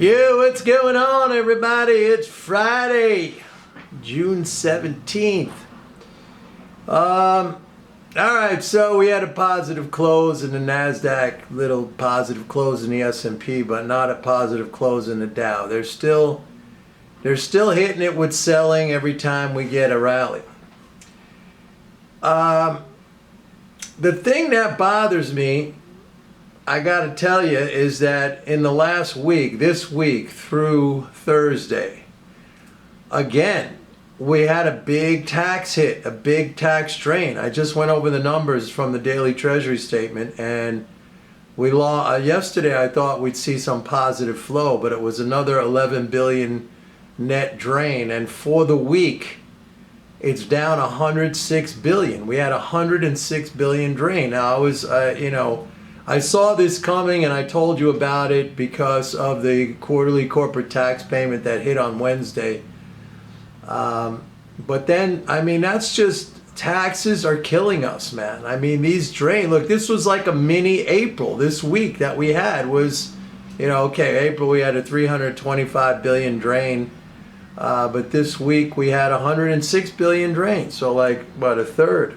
Yeah, what's going on, everybody? It's Friday, June 17th. All right, so we had a positive close in the NASDAQ, little positive close in the S&P, but not a positive close in the Dow. They're still hitting it with selling every time we get a rally. The thing that bothers me, I got to tell you, is that in the last week, this week through Thursday, again, we had a big tax hit, a big tax drain. I just went over the numbers from the daily Treasury statement, and we yesterday I thought we'd see some positive flow, but it was another 11 billion net drain, and for the week, it's down 106 billion. We had 106 billion drain. Now I was, I saw this coming and I told you about it because of the quarterly corporate tax payment that hit on Wednesday. But then, I mean, that's just, taxes are killing us, man. I mean, these drain, look, this was like a mini April. This week that we had was, okay, April we had a 325 billion drain. But this week we had 106 billion drain. So like, what, a third.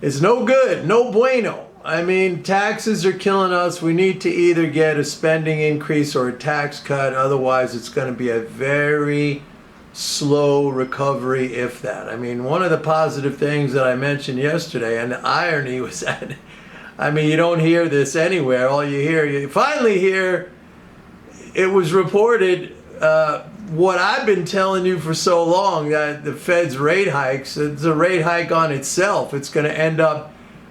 It's no good, no bueno. I mean, taxes are killing us. We need to either get a spending increase or a tax cut. Otherwise, it's going to be a very slow recovery, if that. I mean, one of the positive things that I mentioned yesterday, and the irony was that, I mean, you don't hear this anywhere. All you finally hear, it was reported, what I've been telling you for so long, that the Fed's rate hikes, it's a rate hike on itself. It's going to end up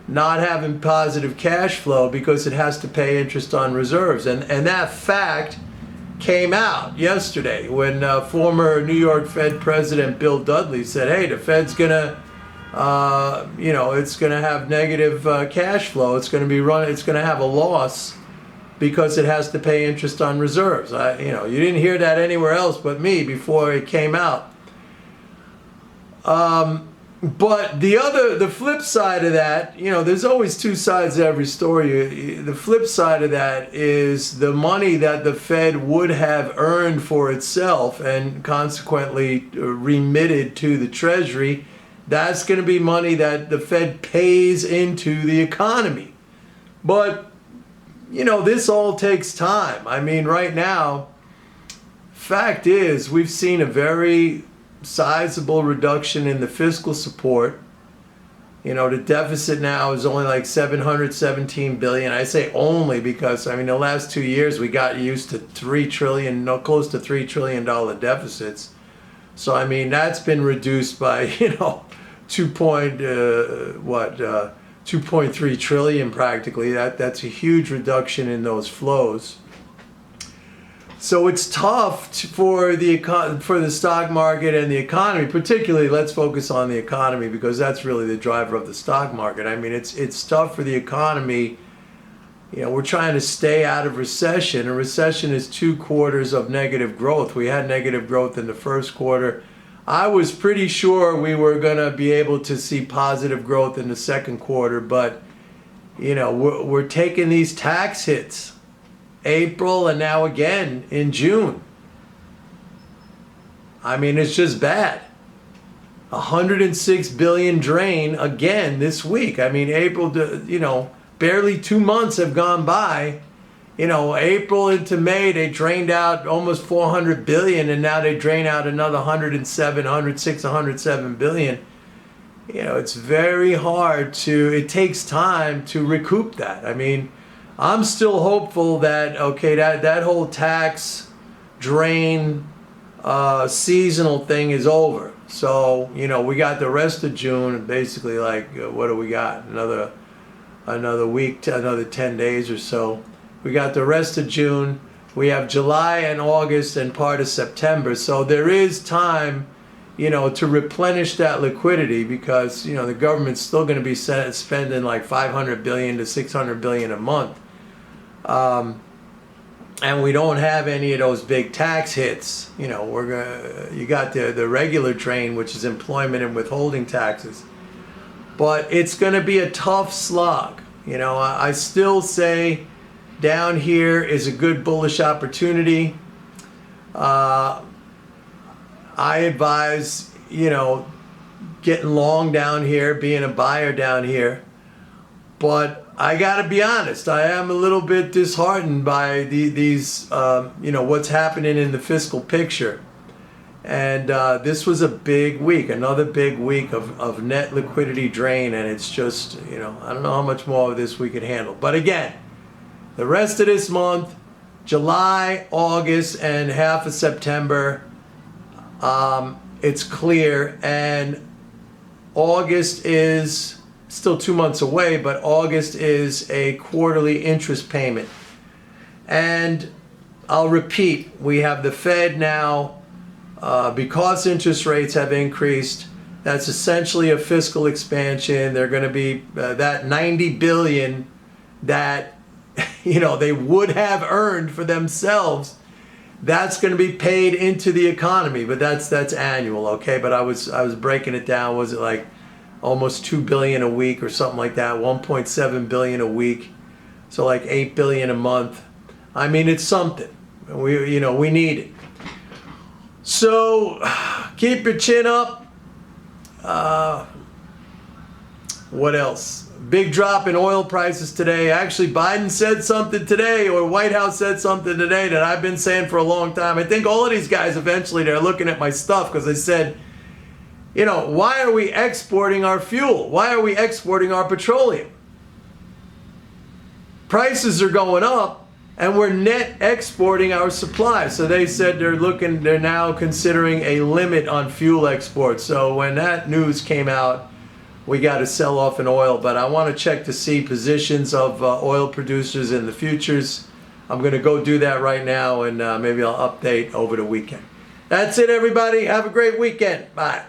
not having positive cash flow because it has to pay interest on reserves. And that fact came out yesterday when former New York Fed President Bill Dudley said, hey, the Fed's going to, it's going to have negative cash flow. It's going to have a loss because it has to pay interest on reserves. You didn't hear that anywhere else but me before it came out. But the flip side of that, there's always two sides to every story. The flip side of that is the money that the Fed would have earned for itself and consequently remitted to the Treasury. That's going to be money that the Fed pays into the economy. But, this all takes time. I mean, right now, fact is, we've seen a very sizable reduction in the fiscal support. The deficit now is only like 717 billion. I say only because, I mean, the last 2 years we got used to close to $3 trillion deficits. So, I mean, that's been reduced by, 2.3 trillion practically. That's a huge reduction in those flows. So it's tough for the stock market and the economy, particularly. Let's focus on the economy because that's really the driver of the stock market. I mean, it's tough for the economy. We're trying to stay out of recession. A recession is 2 quarters of negative growth. We had negative growth in the first quarter. I was pretty sure we were going to be able to see positive growth in the second quarter, but we're taking these tax hits. April and now again in June. I mean, it's just bad. 106 billion drain again this week. I mean, April, barely 2 months have gone by. April into May, they drained out almost 400 billion, and now they drain out another 107 billion. It's very hard it takes time to recoup that. I mean, I'm still hopeful that, that whole tax drain seasonal thing is over. So, we got the rest of June, basically like, what do we got? Another week, another 10 days or so. We got the rest of June. We have July and August and part of September. So there is time, to replenish that liquidity because, the government's still going to be spending like 500 billion to 600 billion a month. And we don't have any of those big tax hits. You got the regular drain, which is employment and withholding taxes. But it's going to be a tough slog. I still say down here is a good bullish opportunity. I advise, you know, getting long down here, being a buyer down here. But I gotta be honest, I am a little bit disheartened by these, you know, what's happening in the fiscal picture. And this was a big week, another big week of net liquidity drain, and it's just, you know, I don't know how much more of this we could handle. But again, the rest of this month, July, August, and half of September, it's clear, and August is still 2 months away, but August is a quarterly interest payment. And I'll repeat, we have the Fed now, because interest rates have increased, that's essentially a fiscal expansion. They're going to be that 90 billion that, you know, they would have earned for themselves. That's going to be paid into the economy, but that's annual, okay? But I was breaking it down. Was it like almost 2 billion a week or something like that? 1.7 billion a week, so like 8 billion a month. I mean, it's something. We need it. So keep your chin up. What else? Big drop in oil prices today. Actually, Biden said something today, or White House said something today that I've been saying for a long time. I think all of these guys eventually, they're looking at my stuff because they said, you know, why are we exporting our fuel? Why are we exporting our petroleum? Prices are going up and we're net exporting our supply. So they said they're now considering a limit on fuel exports. So when that news came out, we got to sell off in oil, but I want to check to see positions of oil producers in the futures. I'm going to go do that right now, and maybe I'll update over the weekend. That's it, everybody. Have a great weekend. Bye.